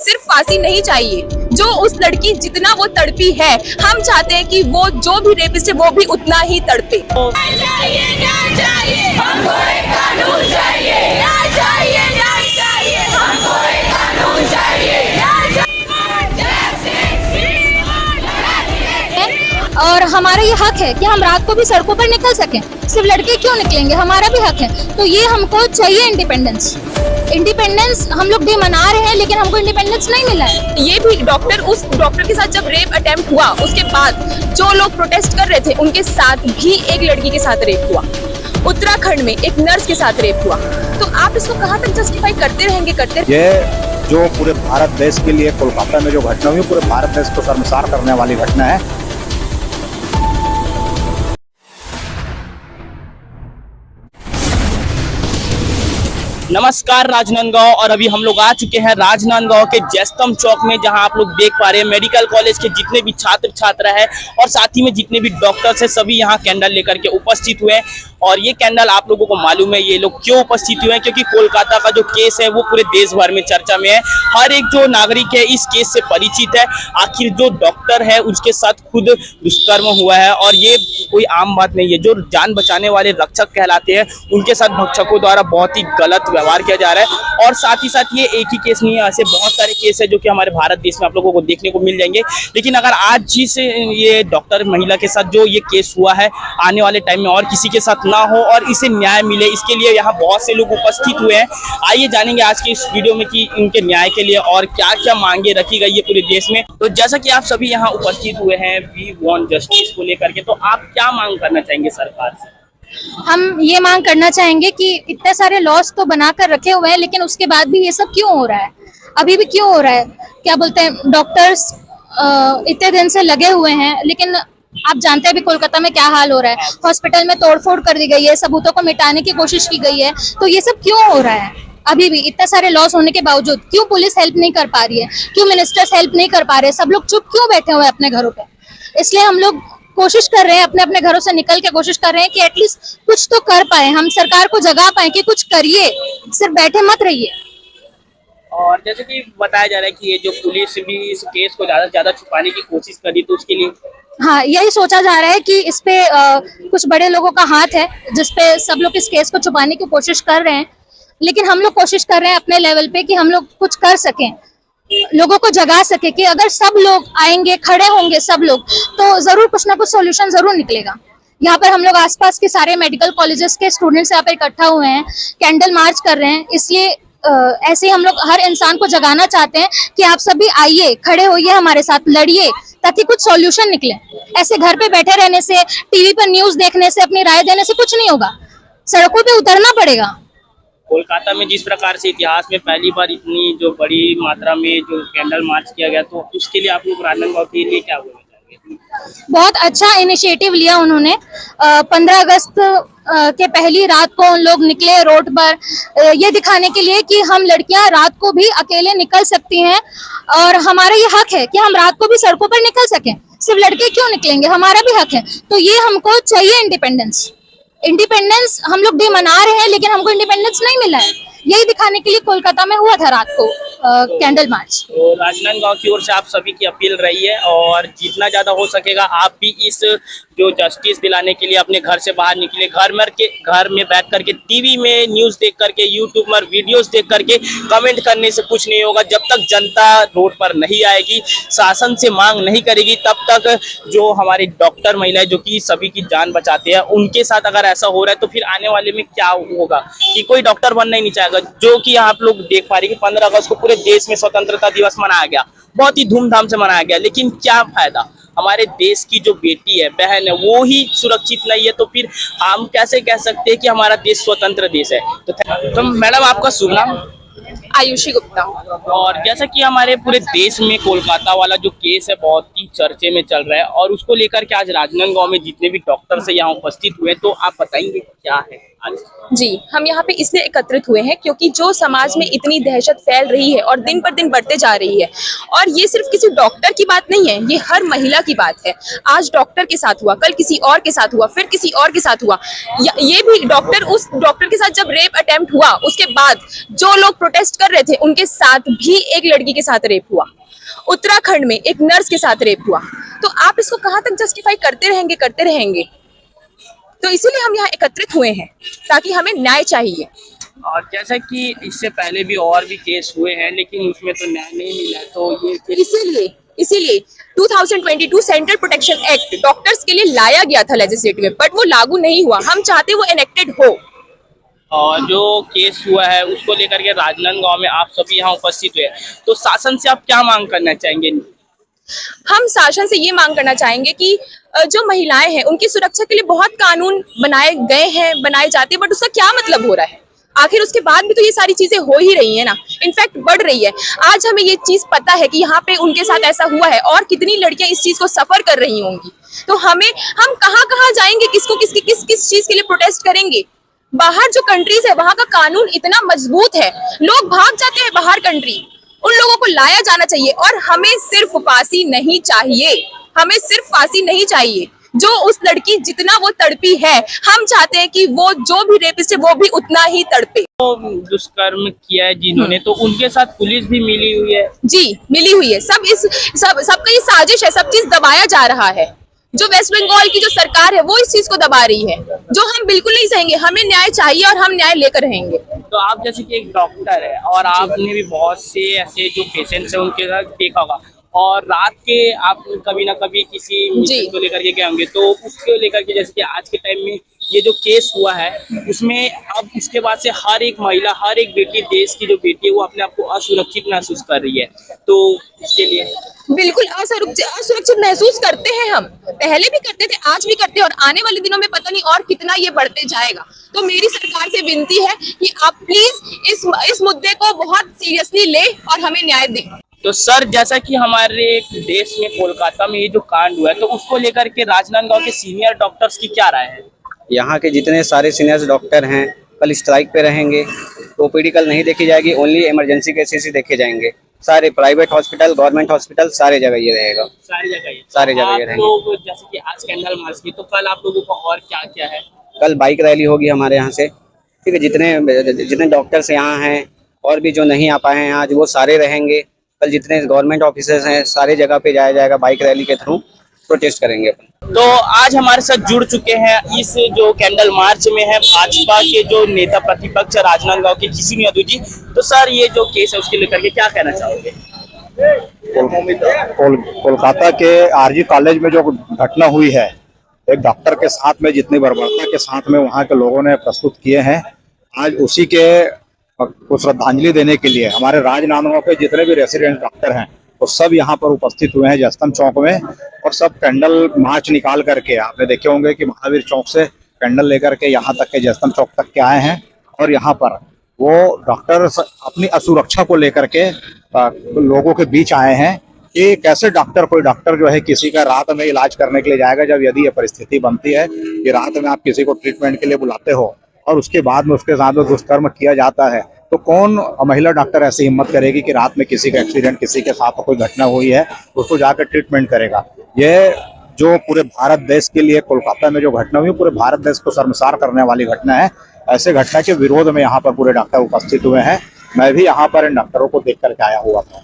सिर्फ फांसी नहीं चाहिए, जो उस लड़की जितना वो तड़पी है, हम चाहते हैं कि वो जो भी रेपिस्ट है वो भी उतना ही तड़पे। और हमारा ये हक है कि हम रात को भी सड़कों पर निकल सकें। सिर्फ लड़के क्यों निकलेंगे, हमारा भी हक है। तो ये हमको चाहिए इंडिपेंडेंस हम लोग डे मना रहे हैं, लेकिन हमको इंडिपेंडेंस नहीं मिला है। ये भी उस डॉक्टर के साथ जब रेप अटेम्प्ट हुआ, उसके बाद जो लोग प्रोटेस्ट कर रहे थे उनके साथ भी एक लड़की के साथ रेप हुआ। उत्तराखंड में एक नर्स के साथ रेप हुआ। तो आप इसको कहाँ तक जस्टिफाई करते रहेंगे? ये जो पूरे भारत देश के लिए कोलकाता में जो घटना हुई, पूरे भारत देश को शर्मसार करने वाली घटना है। नमस्कार राजनांदगांव। और अभी हम लोग आ चुके हैं राजनांदगांव के जैस्तम चौक में, जहां आप लोग देख पा रहे हैं मेडिकल कॉलेज के जितने भी छात्र छात्रा है और साथ ही में जितने भी डॉक्टर्स है, सभी यहां कैंडल लेकर के उपस्थित हुए हैं। और ये कैंडल आप लोगों को मालूम है ये लोग क्यों उपस्थित हुए हैं, क्योंकि कोलकाता का जो केस है वो पूरे देश भर में चर्चा में है। हर एक जो नागरिक है इस केस से परिचित है। आखिर जो डॉक्टर है उसके साथ खुद दुष्कर्म हुआ है और ये कोई आम बात नहीं है। जो जान बचाने वाले रक्षक कहलाते हैं उनके साथ भक्षकों द्वारा बहुत ही गलत व्यवहार किया जा रहा है। और साथ ही साथ ये एक ही केस नहीं है, ऐसे बहुत सारे केस है जो कि हमारे भारत देश में आप लोगों को देखने को मिल जाएंगे। लेकिन अगर आज जिस ये डॉक्टर महिला के साथ जो ये केस हुआ है, आने वाले टाइम में और किसी के साथ ना हो और इसे न्याय मिले, इसके लिए यहाँ बहुत से लोग उपस्थित हुए हैं। आइए जानेंगे आज के इस वीडियो में कि इनके न्याय के लिए और क्या क्या मांगे रखी गई है पूरे देश में। तो जैसा कि आप सभी यहाँ उपस्थित हुए हैं वी वांट जस्टिस को लेकर के, तो आप क्या मांग करना चाहेंगे सरकार से? हम ये मांग करना चाहेंगे कि इतने सारे लॉस तो बनाकर रखे हुए हैं, लेकिन उसके बाद भी ये सब क्यों हो रहा है, अभी भी क्यों हो रहा है? क्या बोलते हैं, डॉक्टर्स इतने दिन से लगे हुए हैं, लेकिन आप जानते हैं अभी कोलकाता में क्या हाल हो रहा है। हॉस्पिटल में तोड़फोड़ कर दी गई है, सबूतों को मिटाने की कोशिश की गई है। तो ये सब क्यों हो रहा है? अभी भी इतने सारे लॉस होने के बावजूद क्यों पुलिस हेल्प नहीं कर पा रही है, क्यों मिनिस्टर्स हेल्प नहीं कर पा रहे, सब लोग चुप क्यों बैठे हुए हैं अपने घरों पे? इसलिए हम लोग कोशिश कर रहे हैं, अपने अपने घरों से निकल के कोशिश कर रहे हैं कि एटलीस्ट कुछ तो कर पाए, हम सरकार को जगा पाए कि कुछ करिए, सिर्फ बैठे मत रहिए। और जैसे कि बताया जा रहा है कि ये जो पुलिस भी इस केस को ज्यादा से ज्यादा छुपाने की कोशिश करी, तो उसके लिए हाँ, यही सोचा जा रहा है कि इस पे कुछ बड़े लोगों का हाथ है, जिसपे सब लोग इस केस को छुपाने की कोशिश कर रहे हैं। लेकिन हम लोग कोशिश कर रहे हैं अपने लेवल पे कि हम लोग कुछ कर सकें, लोगों को जगा सके कि अगर सब लोग आएंगे, खड़े होंगे सब लोग, तो जरूर कुछ ना कुछ सॉल्यूशन जरूर निकलेगा। यहाँ पर हम लोग आसपास के सारे मेडिकल कॉलेजेस के स्टूडेंट्स यहाँ पर इकट्ठा हुए हैं, कैंडल मार्च कर रहे हैं। इसलिए ऐसे हम लोग हर इंसान को जगाना चाहते हैं कि आप सभी आइए, खड़े होइए, हमारे साथ लड़िए, ताकि कुछ सॉल्यूशन निकले। ऐसे घर पे बैठे रहने से, टीवी पर न्यूज देखने से, अपनी राय देने से कुछ नहीं होगा, सड़कों पे उतरना पड़ेगा। कोलकाता में जिस प्रकार से इतिहास में पहली बार इतनी जो बड़ी मात्रा में जो कैंडल मार्च किया गया, तो उसके लिए आप लोग राजनांदगांव के लिए क्या बोलना चाहेंगे? बहुत अच्छा इनिशिएटिव लिया उन्होंने। 15 अगस्त के पहली रात को उन लोग निकले रोड पर, ये दिखाने के लिए कि हम लड़कियां रात को भी अकेले निकल सकती हैं और हमारा ये हक है कि हम रात को भी सड़कों पर निकल सकें। सिर्फ लड़के क्यों निकलेंगे, हमारा भी हक है। तो ये हमको चाहिए इंडिपेंडेंस हम लोग डे मना रहे हैं, लेकिन हमको इंडिपेंडेंस नहीं मिला है। यही दिखाने के लिए कोलकाता में हुआ था रात को कैंडल मार्च। तो राजनांदगांव की ओर से आप सभी की अपील रही है और जितना ज्यादा हो सकेगा आप भी इस जो जस्टिस दिलाने के लिए अपने घर से बाहर निकले। घर में बैठ करके टीवी में न्यूज देख करके, यूट्यूब पर वीडियोस देख करके कमेंट करने से कुछ नहीं होगा। जब तक जनता रोड पर नहीं आएगी, शासन से मांग नहीं करेगी, तब तक जो हमारे डॉक्टर महिलाएं जो कि सभी की जान बचाते हैं, उनके साथ अगर ऐसा हो रहा है तो फिर आने वाले में क्या होगा कि कोई डॉक्टर बनना ही नहीं चाहेगा। जो कि आप लोग देख पा रहे हैं कि 15 अगस्त को पूरे देश में स्वतंत्रता दिवस मनाया गया, बहुत ही धूमधाम से मनाया गया, लेकिन क्या फायदा? हमारे देश की जो बेटी है, बहन है, वो ही सुरक्षित नहीं है, तो फिर हम कैसे कह सकते हैं कि हमारा देश स्वतंत्र देश है? तो मैडम आपका शुभ नाम? आयुषी गुप्ता। और जैसा कि हमारे पूरे देश में कोलकाता वाला जो केस है बहुत ही चर्चे में चल रहा है, और उसको लेकर के आज राजनांदगांव में जितने भी डॉक्टर से यहाँ उपस्थित हुए, तो आप बताएंगे क्या है? आज? जी, हम यहाँ पे इसलिए एकत्रित हुए हैं क्योंकि जो समाज में इतनी दहशत फैल रही है और दिन पर दिन बढ़ते जा रही है, और ये सिर्फ किसी डॉक्टर की बात नहीं है, ये हर महिला की बात है। आज डॉक्टर के साथ हुआ, कल किसी और के साथ हुआ, फिर किसी और के साथ हुआ। ये भी उस डॉक्टर के साथ जब रेप अटेम्प्ट हुआ, उसके बाद जो लोग प्रोटेस्ट कर रहे थे उनके साथ भी एक लड़की के साथ रेप हुआ। उत्तराखंड में एक नर्स के साथ रेप हुआ। तो आप इसको कहाँ तक जस्टिफाई करते रहेंगे। तो इसीलिए हम यहाँ एकत्रित हुए हैं ताकि हमें न्याय चाहिए। और जैसा कि इससे पहले भी और भी केस हुए हैं लेकिन उसमें तो न्याय नहीं मिला, तो ये इसीलिए 2022 सेंट्रल प्रोटेक्शन एक्ट डॉक्टर्स के लिए लाया गया था लेजिस्लेटिव में, बट वो लागू नहीं हुआ। हम चाहते वो एनेक्टेड हो। और जो केस हुआ है उसको लेकर के राजनांदगांव में आप सभी यहाँ उपस्थित हुए, तो शासन से आप क्या मांग करना चाहेंगे? हम शासन से ये मांग करना चाहेंगे कि जो महिलाएं हैं उनकी सुरक्षा के लिए बहुत कानून बनाए गए हैं, बनाए जाते हैं, बट उसका क्या मतलब हो रहा है? आखिर उसके बाद भी तो ये सारी चीजें हो ही रही है ना, इनफैक्ट बढ़ रही है। आज हमें ये चीज पता है कि यहाँ पे उनके साथ ऐसा हुआ है और कितनी लड़कियां इस चीज को सफर कर रही होंगी। तो हम कहाँ जाएंगे, किस चीज के लिए प्रोटेस्ट करेंगे? बाहर जो कंट्रीज है वहां का कानून इतना मजबूत है, लोग भाग जाते हैं बाहर कंट्री। उन लोगों को लाया जाना चाहिए और हमें सिर्फ फांसी नहीं चाहिए। जो उस लड़की जितना वो तड़पी है, हम चाहते हैं कि वो जो भी रेपिस्ट है वो भी उतना ही तड़पे। तो दुष्कर्म किया है जिन्होंने, तो उनके साथ पुलिस भी मिली हुई है? जी, मिली हुई है। सबका ये साजिश है, सब चीज दबाया जा रहा है। जो वेस्ट बंगाल की जो सरकार है वो इस चीज को दबा रही है, जो हम बिल्कुल नहीं सहेंगे। हमें न्याय चाहिए और हम न्याय लेकर रहेंगे। तो आप जैसे कि एक डॉक्टर है और आपने भी बहुत से ऐसे जो पेशेंट्स हैं उनके साथ देखा होगा, और रात के आप कभी ना कभी किसी मिशन को लेकर के गए होंगे, तो उसको लेकर के जैसे कि आज के टाइम में ये जो केस हुआ है उसमें अब इसके बाद से हर एक महिला, हर एक बेटी, देश की जो बेटी है वो अपने आप को असुरक्षित महसूस कर रही है। तो इसके लिए बिल्कुल असुरक्षित महसूस करते हैं। हम पहले भी करते थे, आज भी करते हैं, और आने वाले दिनों में पता नहीं और कितना ये बढ़ते जाएगा। तो मेरी सरकार से विनती है कि आप प्लीज इस मुद्दे को बहुत सीरियसली ले और हमें न्याय दें। तो सर, जैसा कि हमारे देश में कोलकाता में ये जो कांड हुआ है, तो उसको लेकर के राजनांदगांव के सीनियर डॉक्टर्स की क्या राय है? यहाँ के जितने सारे सीनियर डॉक्टर हैं कल स्ट्राइक पे रहेंगे। ओपीडी कल नहीं देखी जाएगी, ओनली इमरजेंसी केसेस ही देखे जाएंगे। सारे प्राइवेट हॉस्पिटल, गवर्नमेंट हॉस्पिटल, सारे जगह ये रहेगा। सारी जगह ये रहेंगे। तो जैसे कि आज कैंडल मार्च की, तो कल आप लोगों को और क्या क्या है? कल बाइक रैली होगी हमारे यहाँ से, ठीक है। जितने डॉक्टर्स यहाँ हैं और भी जो नहीं आ पाए हैं आज, वो सारे रहेंगे। कल जितने गवर्नमेंट ऑफिसर्स हैं सारे जगह पे जाया जाएगा, बाइक रैली के थ्रू प्रोटेस्ट करेंगे अपन। तो आज हमारे साथ जुड़ चुके हैं इस जो कैंडल मार्च में है भाजपा के जो नेता प्रतिपक्ष राजनांदगांव के जिसिन यादव जी। तो सर, ये जो केस है उसके लेकर के क्या कहना चाहोगे? कोलकाता के आरजी कॉलेज में जो घटना हुई है, एक डॉक्टर के साथ में जितनी बर्बरता के साथ में वहाँ के लोगों ने प्रस्तुत किए हैं, आज उसी के को श्रद्धांजलि देने के लिए हमारे राजनांदगांव के जितने भी रेसिडेंट डॉक्टर हैं वो सब यहाँ पर उपस्थित हुए हैं जयस्तंभ चौक में। और सब कैंडल मार्च निकाल करके, आपने देखे होंगे कि महावीर चौक से कैंडल लेकर के यहाँ तक के जयस्तंभ चौक तक के आए हैं। और यहाँ पर वो डॉक्टर अपनी असुरक्षा को लेकर के लोगों के बीच आए हैं कि कैसे कोई डॉक्टर जो है किसी का रात में इलाज करने के लिए जाएगा, जब यदि ये परिस्थिति बनती है कि रात में आप किसी को ट्रीटमेंट के लिए बुलाते हो और उसके बाद में उसके साथ दुष्कर्म किया जाता है, तो कौन महिला डॉक्टर ऐसी हिम्मत करेगी कि रात में किसी का एक्सीडेंट, किसी के साथ कोई घटना हुई है उसको जाकर ट्रीटमेंट करेगा। ये जो पूरे भारत देश के लिए कोलकाता में जो घटना हुई, पूरे भारत देश को शर्मसार करने वाली घटना है। ऐसे घटना के विरोध में यहाँ पर पूरे डॉक्टर उपस्थित हुए हैं। मैं भी यहाँ पर इन डॉक्टरों को देख करके आया हुआ था।